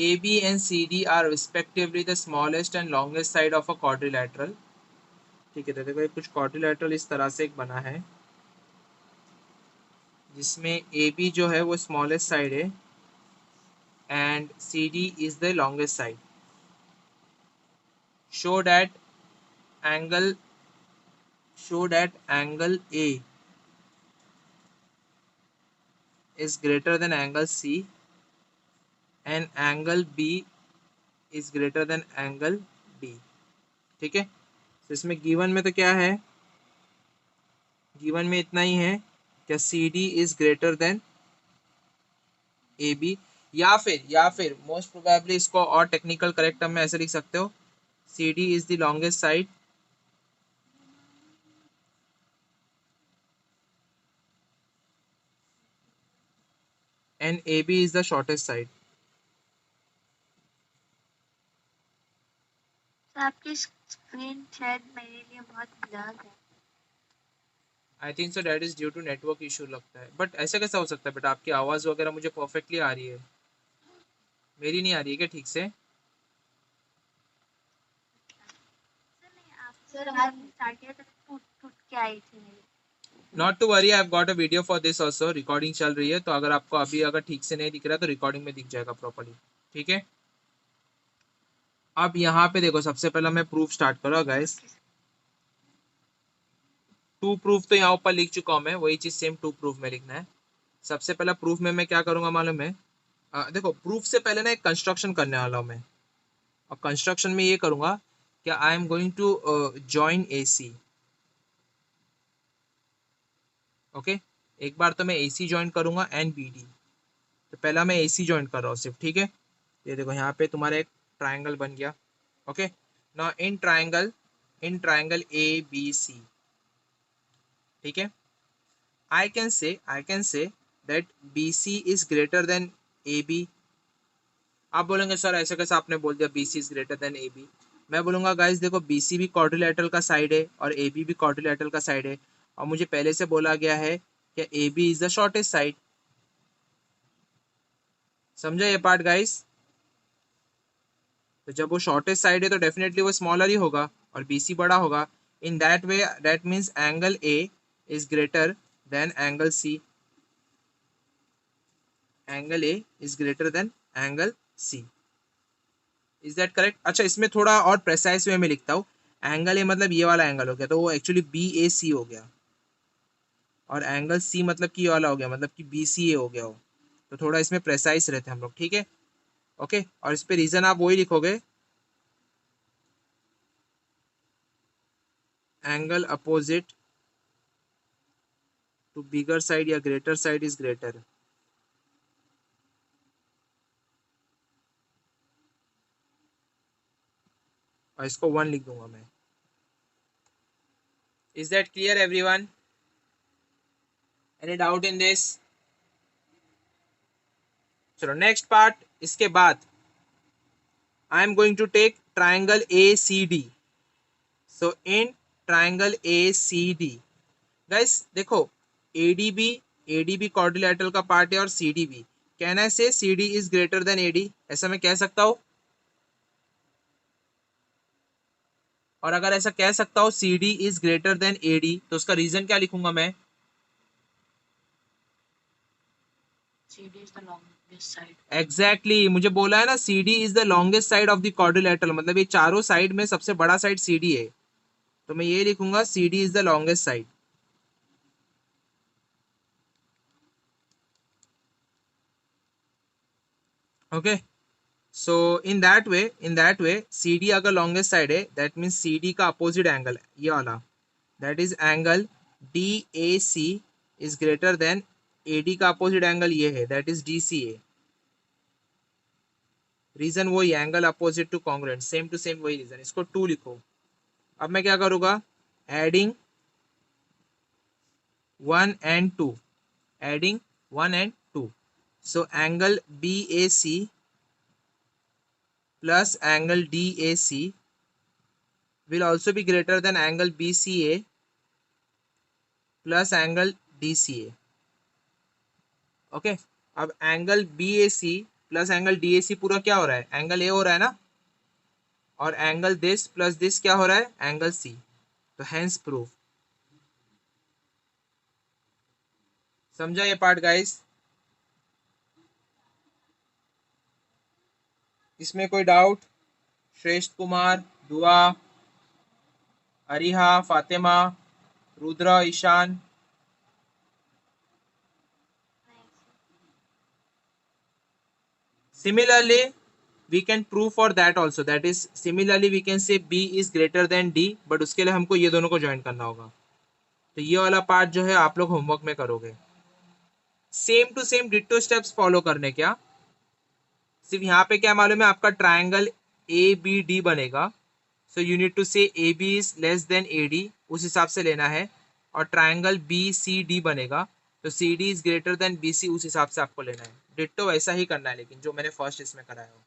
AB and CD are respectively the smallest and longest side of a quadrilateral. ठीक है, तो देखो कुछ quadrilateral इस तरह से एक बना है जिसमें AB जो है वो smallest side है and CD is the longest side. Show that angle A is greater than angle C and angle B is greater than angle D. ठीक है, तो इसमें गिवन में तो क्या है, गिवन में इतना ही है क्या CD is greater then AB, या फिर मोस्ट प्रोबेबली इसको और टेक्निकल करेक्ट में ऐसे लिख सकते हो, CD is the longest side and AB is the shortest side. आपकी स्क्रीन शायद मेरे लिए बहुत ब्लर है. I think so that is due to network issue लगता है. बट ऐसा कैसा हो सकता है बेटा, आपकी आवाज़ वगैरह मुझे परफेक्टली आ रही है, मेरी नहीं आ रही है क्या ठीक से? सर आप स्टार्ट किया तो टूट के आई थी मेरी. Not to worry, I have got a video for this also. Recording चल रही है, तो अगर आपको अभी अगर ठीक से नहीं दिख रहा है तो रिकॉर्डिंग में दिख जाएगा प्रॉपर्ली. ठीक है, अब यहाँ पे देखो, सबसे पहला मैं प्रूफ स्टार्ट करूँगा गाइस. टू प्रूफ तो यहाँ ऊपर लिख चुका हूँ मैं, वही चीज सेम टू प्रूफ में लिखना है. सबसे पहला प्रूफ में मैं क्या करूंगा मालूम है, देखो प्रूफ से पहले ना एक कंस्ट्रक्शन करने वाला हूँ मैं. और कंस्ट्रक्शन में ये करूंगा कि I am going to join AC. Okay, एक बार तो मैं AC ज्वाइन करूंगा एंड BD. तो पहला मैं AC ज्वाइन कर रहा हूँ सिर्फ. ठीक है, ये देखो यहाँ पे तुम्हारा एक ट्राइंगल बन गया. Okay, now in triangle ABC. ठीक है, I can say that BC is greater than AB. आप बोलेंगे सर ऐसे कैसे आपने बोल दिया BC is greater than AB. मैं बोलूंगा गाइस देखो, BC भी क्वाड्रिलेटरल का साइड है और AB भी क्वाड्रिलेटरल का साइड है, और मुझे पहले से बोला गया है कि AB is the shortest side. समझा ये पार्ट गाइस? तो जब वो शॉर्टेस्ट साइड है तो डेफिनेटली वो स्मॉलर ही होगा और BC बड़ा होगा. इन that way that means angle A is greater then angle C. Angle A is greater then angle C. Is that correct? अच्छा, इसमें थोड़ा और प्रेसाइज वे में लिखता हूँ. एंगल ए मतलब ये वाला एंगल हो गया, तो वो एक्चुअली BAC हो गया, और एंगल C मतलब कि ये वाला हो गया, मतलब कि BCA हो गया हो. तो थोड़ा इसमें प्रेसाइज रहते हैं हम लोग. ठीक है, ओके. और इस पे रीजन आप वही लिखोगे, angle opposite to bigger side या ग्रेटर साइड इज ग्रेटर. और इसको 1 लिख दूंगा मैं. Is that clear everyone? Any doubt in this? चलो नेक्स्ट पार्ट. इसके बाद I am going to take triangle ACD. So in triangle ACD guys देखो, ADB क्वाड्रिलेटरल का पार्ट है और CD भी. Can I say CD is greater than AD? ऐसा मैं कह सकता हूं? और अगर ऐसा कह सकता हूं CD is greater than AD, तो उसका रीजन क्या लिखूंगा मैं? CD is the longest side. Exactly मुझे बोला है ना, CD is the longest side of the quadrilateral, मतलब ये चारों साइड में सबसे बड़ा साइड CD है, तो मैं ये लिखूंगा CD is the longest side. Okay, so in that way CD अगर लॉन्गेस्ट साइड है, दैट मीन्स CD का अपोजिट एंगल ये वाला, that is angle DAC is greater than AD का अपोजिट एंगल ये है, दैट इज DCA. रीजन वही, angle opposite to congruent, same to same वही रीजन. इसको 2 लिखो. अब मैं क्या करूंगा, adding 1 and 2, adding 1 and 2. So angle BAC plus angle DAC will also be greater than angle BCA plus angle DCA. Okay, अब angle BAC plus angle DAC पूरा क्या हो रहा है, एंगल ए हो रहा है ना, और एंगल दिस प्लस दिस क्या हो रहा है, एंगल सी। तो हेंस प्रूफ। समझा ये पार्ट गाइस? इसमें कोई डाउट? श्रेष्ठ कुमार, दुआ, Ariha, Fatima, Rudra, Ishan. Similarly, we can prove for that also. That is, similarly we can say B is greater than D, but उसके लिए हमको ये दोनों को ज्वाइन करना होगा। तो ये वाला पार्ट जो है आप लोग होमवर्क में करोगे। Same to same ditto steps follow करने क्या, सिर्फ यहाँ पे क्या मालूम है, आपका ट्राइंगल ABD बनेगा। सो यू नीड टू से AB is less than AD, उस हिसाब से लेना है। और ट्राइंगल BCD बनेगा, तो CD is greater then BC, उस हिसाब से आपको लेना है। डिट्टो वैसा ही करना है, लेकिन जो मैंने फर्स्ट इसमें कराया हो।